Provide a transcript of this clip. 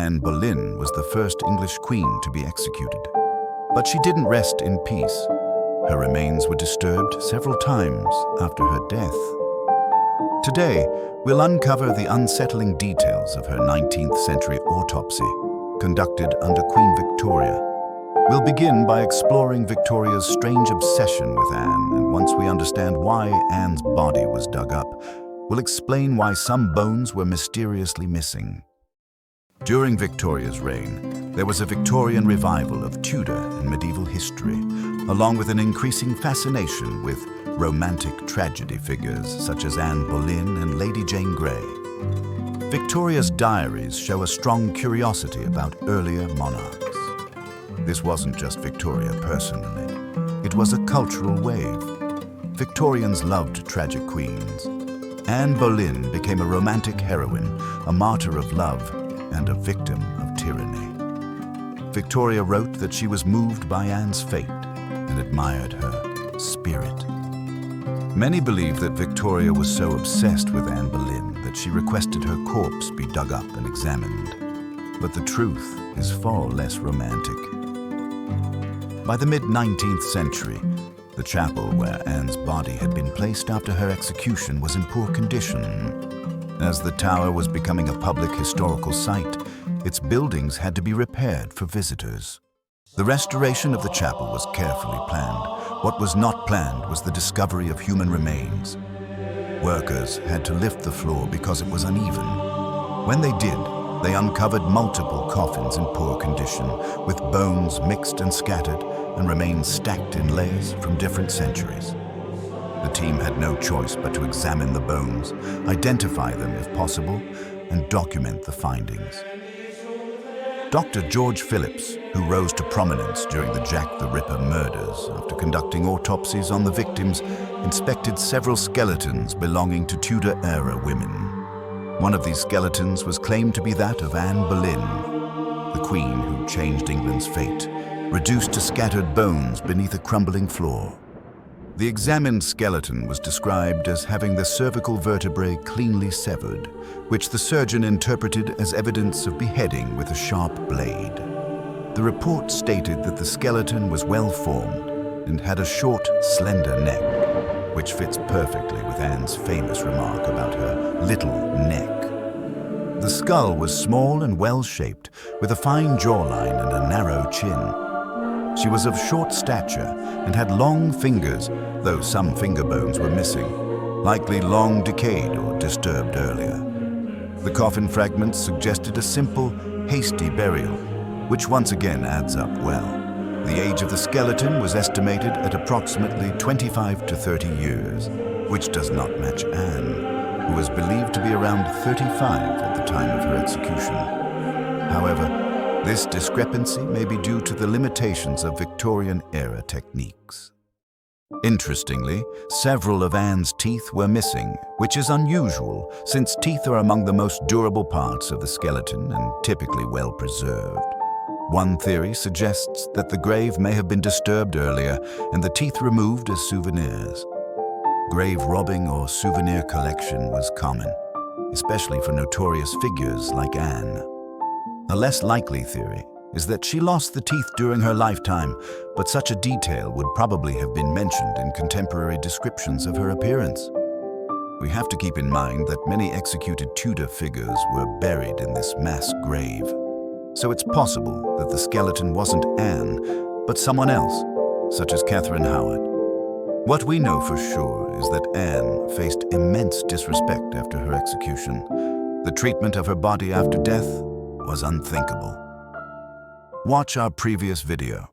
Anne Boleyn was the first English queen to be executed. But she didn't rest in peace. Her remains were disturbed several times after her death. Today, we'll uncover the unsettling details of her 19th century autopsy, conducted under Queen Victoria. We'll begin by exploring Victoria's strange obsession with Anne, and once we understand why Anne's body was dug up, we'll explain why some bones were mysteriously missing. During Victoria's reign, there was a Victorian revival of Tudor and medieval history, along with an increasing fascination with romantic tragedy figures such as Anne Boleyn and Lady Jane Grey. Victoria's diaries show a strong curiosity about earlier monarchs. This wasn't just Victoria personally. It was a cultural wave. Victorians loved tragic queens. Anne Boleyn became a romantic heroine, a martyr of love, and a victim of tyranny. Victoria wrote that she was moved by Anne's fate and admired her spirit. Many believe that Victoria was so obsessed with Anne Boleyn that she requested her corpse be dug up and examined. But the truth is far less romantic. By the mid-19th century, the chapel where Anne's body had been placed after her execution was in poor condition. As the tower was becoming a public historical site, its buildings had to be repaired for visitors. The restoration of the chapel was carefully planned. What was not planned was the discovery of human remains. Workers had to lift the floor because it was uneven. When they did, they uncovered multiple coffins in poor condition, with bones mixed and scattered, and remains stacked in layers from different centuries. The team had no choice but to examine the bones, identify them if possible, and document the findings. Dr. George Phillips, who rose to prominence during the Jack the Ripper murders after conducting autopsies on the victims, inspected several skeletons belonging to Tudor-era women. One of these skeletons was claimed to be that of Anne Boleyn, the queen who changed England's fate, reduced to scattered bones beneath a crumbling floor. The examined skeleton was described as having the cervical vertebrae cleanly severed, which the surgeon interpreted as evidence of beheading with a sharp blade. The report stated that the skeleton was well formed and had a short, slender neck, which fits perfectly with Anne's famous remark about her little neck. The skull was small and well-shaped, with a fine jawline and a narrow chin. She was of short stature and had long fingers, though some finger bones were missing, likely long decayed or disturbed earlier. The coffin fragments suggested a simple, hasty burial, which once again adds up well. The age of the skeleton was estimated at approximately 25 to 30 years, which does not match Anne, who was believed to be around 35 at the time of her execution. However, this discrepancy may be due to the limitations of Victorian-era techniques. Interestingly, several of Anne's teeth were missing, which is unusual since teeth are among the most durable parts of the skeleton and typically well preserved. One theory suggests that the grave may have been disturbed earlier and the teeth removed as souvenirs. Grave robbing or souvenir collection was common, especially for notorious figures like Anne. A less likely theory is that she lost the teeth during her lifetime, but such a detail would probably have been mentioned in contemporary descriptions of her appearance. We have to keep in mind that many executed Tudor figures were buried in this mass grave. So it's possible that the skeleton wasn't Anne, but someone else, such as Catherine Howard. What we know for sure is that Anne faced immense disrespect after her execution. The treatment of her body after death was unthinkable. Watch our previous video.